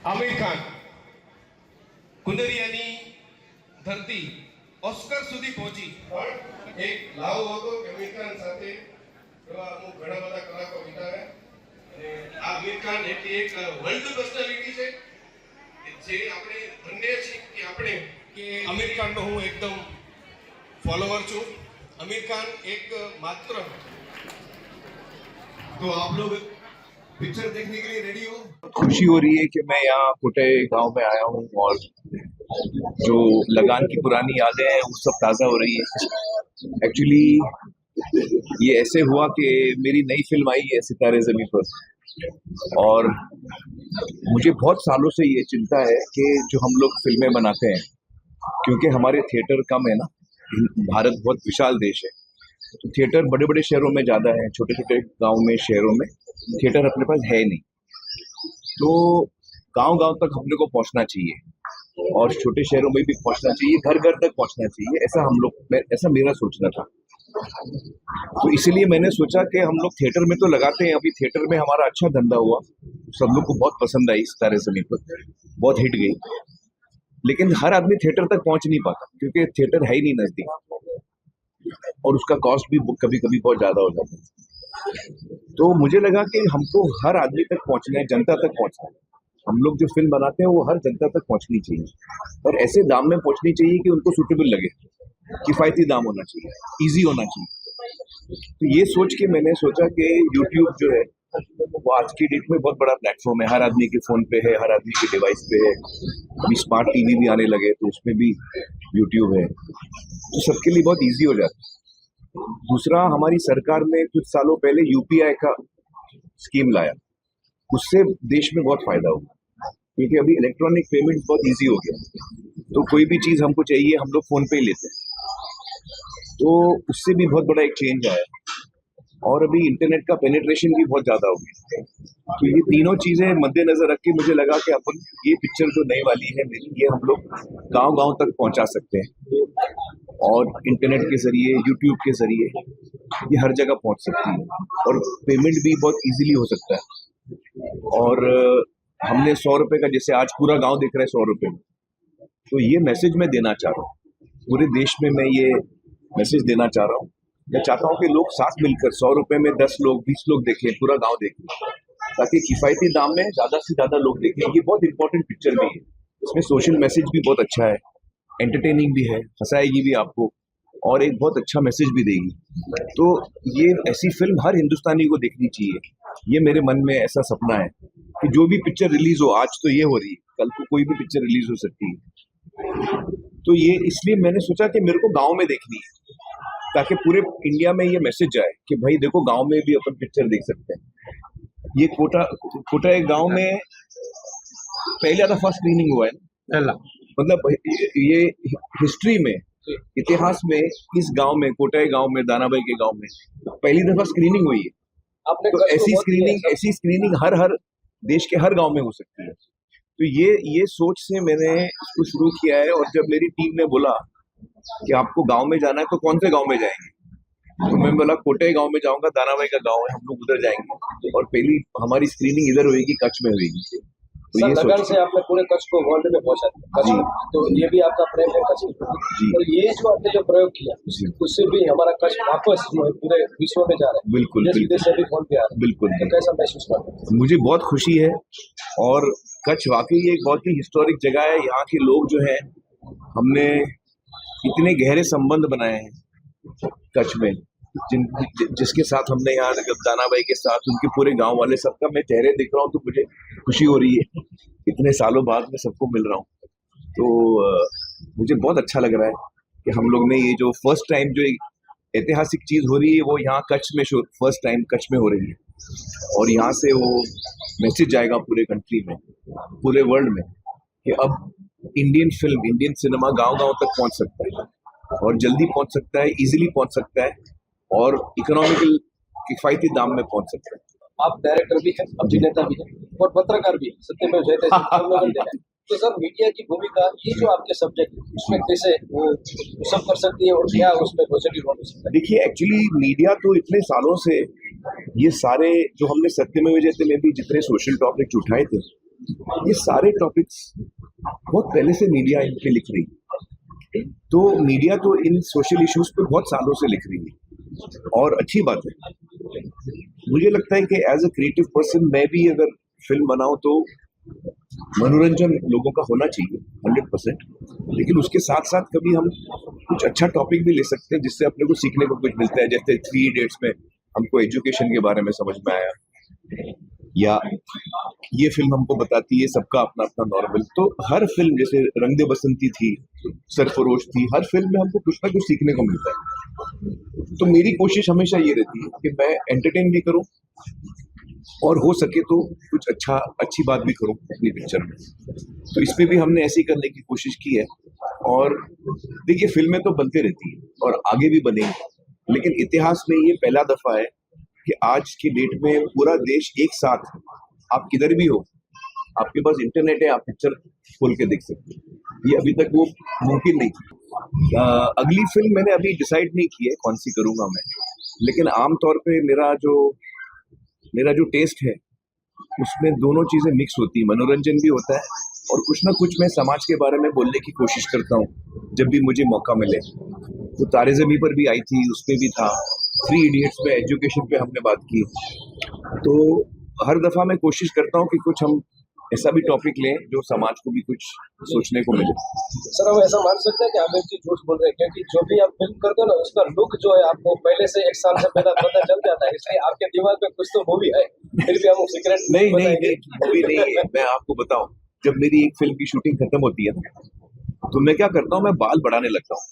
આમિર ખાન કુંદરિયાની ધરતી ઓસ્કર સુધી પહોંચી, પણ એક લાવો હતો કે આમિર ખાન સાથે એવા અમુક ઘણા બધા કલાકો વિતાવ્યા. અને આ આમિર ખાન એટલી એક વર્લ્ડ પર્સનાલિટી છે જે આપણે ધન્ય છીએ કે આપણે કે આમિર ખાનનો હું એકદમ ફોલોવર છું. आमिर खान एक मात्र. तो आप लोग पिक्चर देखने के लिए रेडी हो? खुशी हो रही है कि मैं यहाँ कोटाई गांव में आया हूँ और जो लगान की पुरानी यादें हैं वो सब ताज़ा हो रही है. एक्चुअली ये ऐसे हुआ कि मेरी नई फिल्म आई है सितारे ज़मीं पर, और मुझे बहुत सालों से ये चिंता है कि जो हम लोग फिल्में बनाते हैं, क्योंकि हमारे थिएटर कम है ना, भारत बहुत विशाल देश है, तो थिएटर बड़े बड़े शहरों में ज़्यादा है, छोटे छोटे गांव में शहरों में थिएटर अपने पास है नहीं. तो गांव गांव तक अपने को पहुंचना चाहिए और छोटे शहरों में भी पहुंचना चाहिए, घर घर तक पहुंचना चाहिए, ऐसा मेरा सोचना था. तो इसलिए मैंने सोचा कि हम लोग थिएटर में तो लगाते हैं, अभी थिएटर में हमारा अच्छा धंधा हुआ, सब लोग को बहुत पसंद आई सितारे ज़मीं पर, बहुत हिट गई. लेकिन हर आदमी थिएटर तक पहुंच नहीं पाता क्योंकि थिएटर है ही नहीं नजदीक, और उसका कॉस्ट भी कभी कभी बहुत ज्यादा हो जाता है. तो मुझे लगा कि हमको हर आदमी तक पहुंचना है, जनता तक पहुंचना है. हम लोग जो फिल्म बनाते हैं वो हर जनता तक पहुंचनी चाहिए, और ऐसे दाम में पहुंचनी चाहिए कि उनको सूटेबल लगे, किफायती दाम होना चाहिए, इजी होना चाहिए. तो ये सोच के मैंने सोचा कि यूट्यूब जो है वो आज की डेट में बहुत बड़ा प्लेटफॉर्म है, हर आदमी के फोन पे है, हर आदमी के डिवाइस पे है. अभी स्मार्ट टीवी भी आने लगे तो उसमें भी यूट्यूब है, तो सबके लिए बहुत इजी हो जाता है. दूसरा, हमारी सरकार ने कुछ सालों पहले यूपीआई का स्कीम लाया, उससे देश में बहुत फायदा हुआ, क्योंकि अभी इलेक्ट्रॉनिक पेमेंट बहुत इजी हो गया. तो कोई भी चीज़ हमको चाहिए हम लोग फोन पे ही लेते हैं, तो उससे भी बहुत बड़ा एक चेंज आया. और अभी इंटरनेट का पेनिट्रेशन भी बहुत ज़्यादा हो गया. तो ये तीनों चीज़ें मद्देनजर रख के मुझे लगा कि अपन ये पिक्चर जो नई वाली है मेरी, ये हम लोग गांव गांव तक पहुंचा सकते हैं, और इंटरनेट के जरिए, यूट्यूब के जरिए ये हर जगह पहुंच सकती है, और पेमेंट भी बहुत इजीली हो सकता है. और हमने 100 रुपये का, जैसे आज पूरा गाँव देख रहा है 100 रुपये में, तो ये मैसेज मैं देना चाह रहा हूँ पूरे देश में. मैं ये मैसेज देना चाह रहा हूँ, मैं चाहता हूँ कि लोग साथ मिलकर 100 रुपये में 10 लोग 20 लोग देखें, पूरा गांव देखें, ताकि किफायती दाम में ज़्यादा से ज़्यादा लोग देखें. ये बहुत इंपॉर्टेंट पिक्चर भी है, इसमें सोशल मैसेज भी बहुत अच्छा है, एंटरटेनिंग भी है, हंसाएगी भी आपको, और एक बहुत अच्छा मैसेज भी देगी. तो ये ऐसी फिल्म हर हिंदुस्तानी को देखनी चाहिए. ये मेरे मन में ऐसा सपना है कि जो भी पिक्चर रिलीज हो, आज तो ये हो रही है, कल को कोई भी पिक्चर रिलीज हो सकती है. तो ये इसलिए मैंने सोचा कि मेरे को गाँव में देखनी है, ताकि पूरे इंडिया में ये मैसेज जाए कि भाई देखो, गांव में भी अपन पिक्चर देख सकते हैं. ये कोटा एक गांव में पहले दफा स्क्रीनिंग हुआ है ना, मतलब ये हिस्ट्री में, इतिहास में, इस गांव में, कोटाई गांव में, दानाबाई के गांव में पहली दफा स्क्रीनिंग हुई है. तो ऐसी स्क्रीनिंग हर देश के हर गांव में हो सकती है. तो ये सोच से मैंने इसको शुरू किया है. और जब मेरी टीम ने बोला कि आपको गांव में जाना है, तो कौन से गांव में जाएंगे, तो मैं बोला कोटाई गांव में जाऊंगा, दानाबाई का गांव है, हम लोग उधर जाएंगे, और पहली हमारी स्क्रीनिंग इधर होगी, कच्छ में होगी. तो ये लगन से आपने पूरे कच्छ को वर्ल्ड में पहुंचा दिया. तो ये भी आपका प्रेम है कच्छ की. तो ये जो आपने जो प्रयोग किया, उससे भी हमारा कच्छ वापस पूरे विश्व में जा रहा है. बिल्कुल से भी फोन पे आ रहा है. बिल्कुल. तो कैसा महसूस करते हैं? मुझे बहुत खुशी है, और कच्छ वाकई एक बहुत ही हिस्टोरिक जगह है. यहाँ के लोग जो है, हमने इतने गहरे संबंध बनाए हैं कच्छ में, जिसके साथ हमने यहाँ दानाबाई के साथ, उनके पूरे गांव वाले सबका मैं चेहरे देख रहा हूँ, तो मुझे खुशी हो रही है. इतने सालों बाद मैं सबको मिल रहा हूँ, तो मुझे बहुत अच्छा लग रहा है कि हम लोग ने ये जो फर्स्ट टाइम जो ऐतिहासिक चीज हो रही है, वो यहाँ कच्छ में फर्स्ट टाइम कच्छ में हो रही है, और यहाँ से वो मैसेज जाएगा पूरे कंट्री में, पूरे वर्ल्ड में, कि अब इंडियन फिल्म, इंडियन सिनेमा गांव गांव तक पहुंच सकता है, और जल्दी पहुंच सकता है, इजीली पहुंच सकता है, और इकोनॉमिकल किफायती दाम में पहुंच सकता है. आप डायरेक्टर भी हैं, अभिनेता भी हैं, और पत्रकार भी हैं, सत्यमेव जयते. तो सर, मीडिया की भूमिका, ये जो आपके सब्जेक्ट, उसमें कैसे वो सब कर सकती है, और क्या उसमें पॉजिटिव रोल हो सकता है? देखिए, एक्चुअली मीडिया तो इतने सालों से, ये सारे जो हमने सत्यमेव जयते में भी जितने सोशल टॉपिक्स उठाए थे, ये सारे टॉपिक्स बहुत पहले से मीडिया इन पे लिख रही है। तो मीडिया तो इन सोशल इश्यूज पे बहुत सालों से लिख रही है और अच्छी बात है। मुझे लगता है कि एज अ क्रिएटिव पर्सन मैं भी अगर फिल्म बनाऊं तो मनोरंजन लोगों का होना चाहिए 100%, लेकिन उसके साथ साथ कभी हम कुछ अच्छा टॉपिक भी ले सकते हैं जिससे अपने को सीखने को कुछ मिलता है। जैसे 3 Idiots में हमको एजुकेशन के बारे में समझ में आया, या ये फिल्म हमको बताती है सबका अपना अपना नॉर्मल। तो हर फिल्म, जैसे रंग दे बसंती थी, सरफरोश थी, हर फिल्म में हमको कुछ ना कुछ सीखने को मिलता है। तो मेरी कोशिश हमेशा ये रहती है कि मैं एंटरटेन भी करूं और हो सके तो कुछ अच्छी बात भी करूं अपनी पिक्चर में। तो इसमें भी हमने ऐसे ही करने की कोशिश की है। और देखिए, फिल्में तो बनते रहती है और आगे भी बनेंगी, लेकिन इतिहास में ये पहला दफा है कि आज की डेट में पूरा देश एक साथ, आप किधर भी हो, आपके पास इंटरनेट है, आप पिक्चर खोल के देख सकते हैं। ये अभी तक वो मुमकिन नहीं थी। अगली फिल्म मैंने अभी डिसाइड नहीं की है कौन सी करूंगा मैं, लेकिन आमतौर पे मेरा जो टेस्ट है उसमें दोनों चीजें मिक्स होती है। मनोरंजन भी होता है और कुछ ना कुछ मैं समाज के बारे में बोलने की कोशिश करता हूँ जब भी मुझे मौका मिले। तो तारे ज़मीं पर भी आई थी, उसमें भी था। 3 Idiots में एजुकेशन पे हमने बात की। तो हर दफा मैं कोशिश करता हूँ कि कुछ हम ऐसा भी टॉपिक लें जो समाज को भी कुछ सोचने को मिले। सर, हम ऐसा मान सकते हैं कि आमिर जी झूठ बोल रहे हैं, क्योंकि जो भी आप फिल्म करते हो ना, उसका लुक जो है आपको पहले से 1 साल से पहले पता चल जाता है। इसलिए आपके दिमाग में कुछ तो मूवी है, फिर भी हम सीक्रेट नहीं, मूवी नहीं है। मैं आपको बताऊं, जब मेरी एक फिल्म की शूटिंग खत्म होती है ना, तो मैं क्या करता हूँ, मैं बाल बढ़ाने लगता हूँ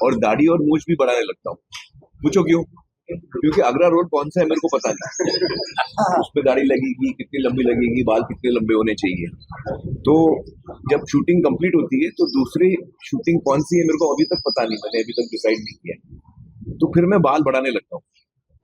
और दाढ़ी और मूंछ भी बढ़ाने लगता हूँ। पूछो क्यों? क्योंकि आगरा रोड कौन सा है मेरे को पता नहीं। उस पर दाढ़ी लगेगी, कितनी लंबी लगेगी, बाल कितने लंबे होने चाहिए। तो जब शूटिंग कंप्लीट होती है तो दूसरी शूटिंग कौन सी है मेरे को अभी तक पता नहीं, मैंने अभी तक डिसाइड नहीं किया। तो फिर मैं बाल बढ़ाने लगता हूँ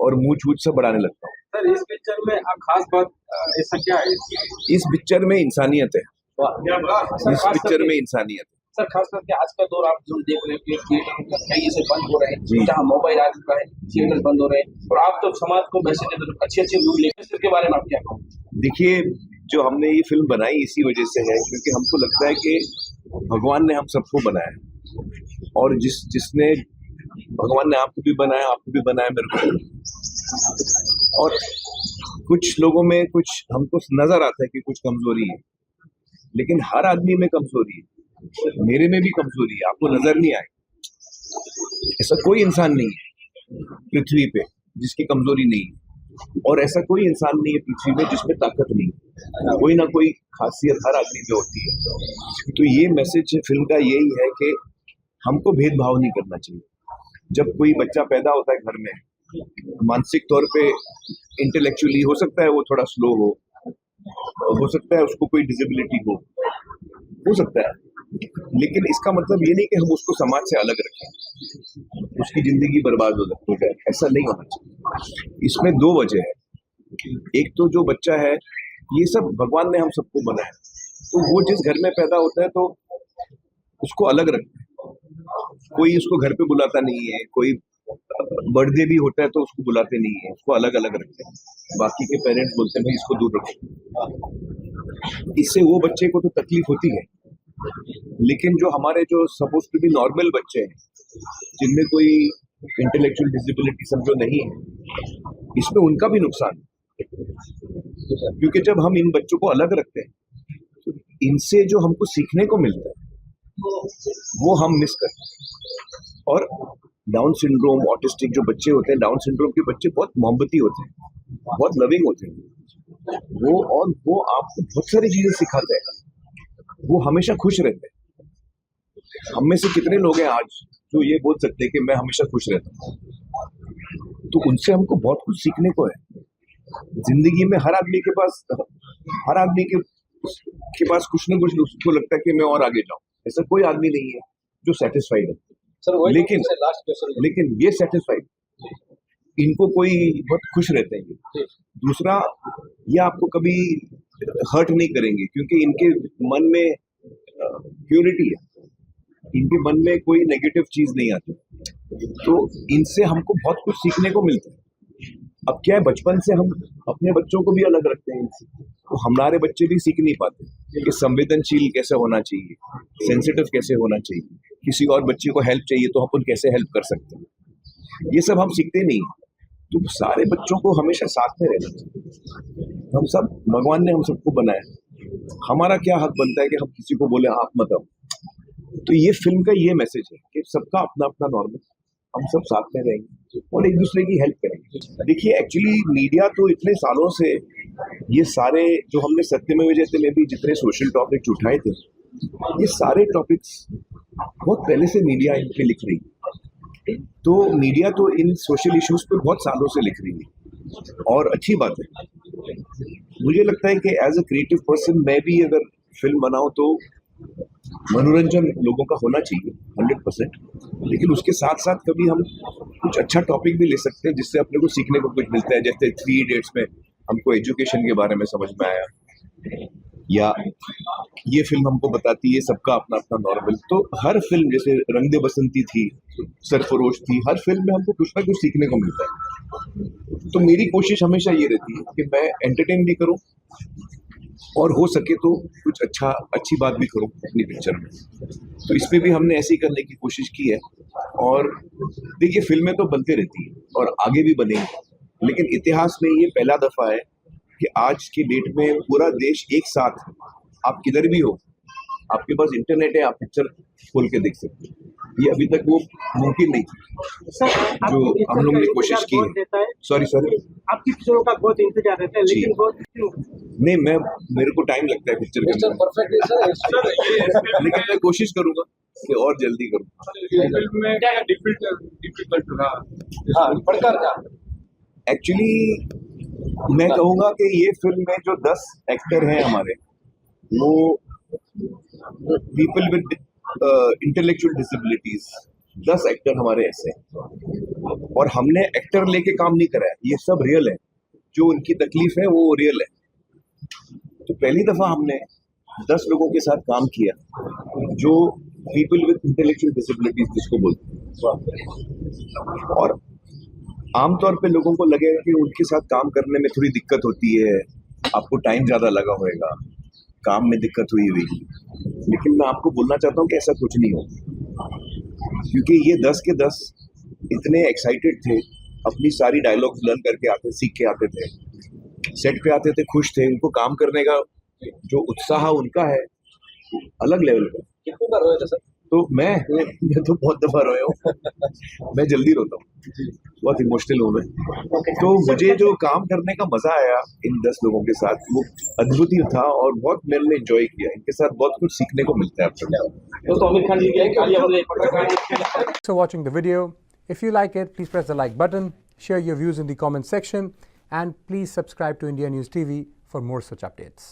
और मूंछ वूछ सब बढ़ाने लगता हूँ। सर, इस पिक्चर में खास बात ऐसा क्या है? इस पिक्चर में इंसानियत है। इस खास पिक्चर करके- में इंसानियत है। सर, खास करके आज का दौर आप जो देख रहे हो कि थिएटर कहीं से बंद हो रहे जी। हैं, जहाँ मोबाइल आ चुका है, थिएटर बंद हो रहे हैं, और आप तो समाज को मैसेज देते हो, अच्छी मूवी लेकर, इसके बारे में आप क्या कहोगे? देखिए, जो हमने ये फिल्म बनाई इसी वजह से है क्योंकि हमको लगता है कि भगवान ने हम सबको बनाया, और जिसने भगवान ने आपको भी बनाया, आपको भी बनाया, मेरे को। और कुछ लोगों में कुछ हमको नजर आता है कि कुछ कमजोरी है, लेकिन हर आदमी में कमजोरी है। मेरे में भी कमजोरी है, आपको नजर नहीं आए। ऐसा कोई इंसान नहीं है पृथ्वी पे जिसकी कमजोरी नहीं है, और ऐसा कोई इंसान नहीं है पृथ्वी में जिसमें ताकत नहीं है। कोई ना कोई खासियत हर आदमी में होती है। तो ये मैसेज फिल्म का यही है कि हमको भेदभाव नहीं करना चाहिए। जब कोई बच्चा पैदा होता है घर में, मानसिक तौर पे, इंटेलेक्चुअली हो सकता है वो थोड़ा स्लो हो सकता है उसको कोई डिसेबिलिटी हो सकता है, लेकिन इसका मतलब ये नहीं कि हम उसको समाज से अलग रखें, उसकी जिंदगी बर्बाद हो जाए। ऐसा नहीं होना चाहिए। इसमें 2 वजह है। एक तो जो बच्चा है, ये सब भगवान ने हम सबको बनाया, तो वो जिस घर में पैदा होता है तो उसको अलग रखते हैं। कोई उसको घर पे बुलाता नहीं है, कोई बर्थडे भी होता है तो उसको बुलाते नहीं है, उसको अलग अलग रखते हैं। बाकी के पेरेंट्स बोलते हैं भाई इसको दूर रखो। इससे वो बच्चे को तो तकलीफ होती है, लेकिन जो हमारे जो सपोज टू बी नॉर्मल बच्चे हैं, जिनमें कोई इंटेलेक्चुअल डिसेबिलिटी समझो नहीं है, इसमें उनका भी नुकसान है। क्योंकि जब हम इन बच्चों को अलग रखते हैं तो इनसे जो हमको सीखने को मिलता है वो हम मिस करते हैं। और डाउन सिंड्रोम, ऑटिस्टिक जो बच्चे होते हैं, डाउन सिंड्रोम के बच्चे बहुत मोहब्बती होते हैं, बहुत लविंग होते हैं। वो आपको बहुत सारी चीजें सिखाते हैं, वो हमेशा खुश रहते हैं। हम में से कितने लोग हैं आज जो ये बोल सकते हैं कि मैं हमेशा खुश रहता हूँ? तो उनसे हमको बहुत कुछ सीखने को है। जिंदगी में हर आदमी के पास कुछ ना कुछ उसको लगता है कि मैं और आगे जाऊं। ऐसा कोई आदमी नहीं है जो सेटिस्फाइड है। सर, वही लेकिन लास्ट क्वेश्चन, लेकिन ये सेटिस्फाइड, इनको कोई बहुत खुश रहते हैं ये। दूसरा, ये आपको कभी हर्ट नहीं करेंगे क्योंकि इनके मन में प्योरिटी है, इनके मन में कोई नेगेटिव चीज नहीं आती। तो इनसे हमको बहुत कुछ सीखने को मिलता है। अब क्या है, बचपन से हम अपने बच्चों को भी अलग रखते हैं इनसे, तो हमारे बच्चे भी सीख नहीं पाते कि संवेदनशील कैसे होना चाहिए, सेंसिटिव कैसे होना चाहिए, किसी और बच्चे को हेल्प चाहिए तो अपन कैसे हेल्प कर सकते हैं, ये सब हम सीखते नहीं। तो सारे बच्चों को हमेशा साथ में रहना चाहिए। हम सब, भगवान ने हम सबको बनाया, हमारा क्या हक बनता है कि हम किसी को बोले आप मत आओ। तो ये फिल्म का ये मैसेज है कि सबका अपना अपना नॉर्मल, हम सब साथ में रहेंगे और एक दूसरे की हेल्प करेंगे। देखिए एक्चुअली मीडिया तो इतने सालों से ये सारे जो हमने सत्यमेव जयते में भी जितने सोशल टॉपिक्स उठाए थे, ये सारे टॉपिक्स बहुत पहले से मीडिया इन पे लिख रही है। तो मीडिया तो इन सोशल इश्यूज पे बहुत सालों से लिख रही है और अच्छी बात है। मुझे लगता है कि एज अ क्रिएटिव पर्सन मैं भी अगर फिल्म बनाऊं तो मनोरंजन लोगों का होना चाहिए 100%, लेकिन उसके साथ साथ कभी हम कुछ अच्छा टॉपिक भी ले सकते हैं जिससे अपने को सीखने को कुछ मिलता है। जैसे 3 इडियट्स में हमको एजुकेशन के बारे में समझ में आया, या ये फिल्म हमको बताती है सबका अपना अपना नॉर्मल। तो हर फिल्म, जैसे रंग दे बसंती थी, सरफरोश थी, हर फिल्म में हमको कुछ ना कुछ सीखने को मिलता है। तो मेरी कोशिश हमेशा ये रहती है कि मैं एंटरटेन भी करूं और हो सके तो कुछ अच्छी बात भी करूं अपनी पिक्चर में। तो इसमें भी हमने ऐसे ही करने की कोशिश की है। और देखिए फिल्में तो बनते रहती हैं और आगे भी बनेंगी, लेकिन इतिहास में ये पहला दफा है कि आज की डेट में पूरा देश एक साथ, आप किधर भी हो, आपके पास इंटरनेट है, आप पिक्चर खोल के देख सकते हैं। ये अभी तक वो मुमकिन नहीं था जो हम लोग ने कोशिश की है। सॉरी आपकी पिक्चरों का बहुत इंतजार रहता है, लेकिन बहुत नहीं, मेरे को टाइम लगता है पिक्चर के मिस्टर परफेक्ट सर, लेकिन मैं कोशिश करूंगा कि और जल्दी करूँ। फिल्म में क्या डिफिकल्ट रहा? हाँ, पढ़कर था एक्चुअली मैं कहूँगा कि ये फिल्म में जो 10 एक्टर हैं हमारे, वो people with intellectual disabilities, 10 actor हमारे ऐसे हैं और हमने एक्टर लेके काम नहीं करा है, ये सब रियल है। जो उनकी तकलीफ है वो रियल है। तो पहली दफा हमने 10 लोगों के साथ काम किया जो पीपल विद इंटेलेक्चुअल डिसेबिलिटीज जिसको बोलते हैं। और आमतौर पे लोगों को लगेगा कि उनके साथ काम करने में थोड़ी दिक्कत होती है, आपको टाइम ज़्यादा लगा होगा, काम में दिक्कत हुई होगी, लेकिन मैं आपको बोलना चाहता हूँ कि ऐसा कुछ नहीं हो, क्योंकि ये 10 के 10 इतने एक्साइटेड थे, अपनी सारी डायलॉग्स लर्न करके आते, सीख के आते थे, सेट पे आते थे, खुश थे। उनको काम करने का जो उत्साह उनका है अलग लेवल का। कितनी बार रोए थे सर? तो मैं तो बहुत दफा रोया हूँ। मैं जल्दी रोता हूँ, बहुत इमोशनल हूँ मैं। तो मुझे जो काम करने का मजा आया इन 10 लोगों के साथ, वो अद्भुत ही था और बहुत मैंने एंजॉय किया। इनके साथ बहुत कुछ सीखने को मिलता है। दोस्तों आमिर खान जी Thanks for watching the video. If you like it, please press the like button, share your views in the comment section, and please subscribe to India News TV for more such updates.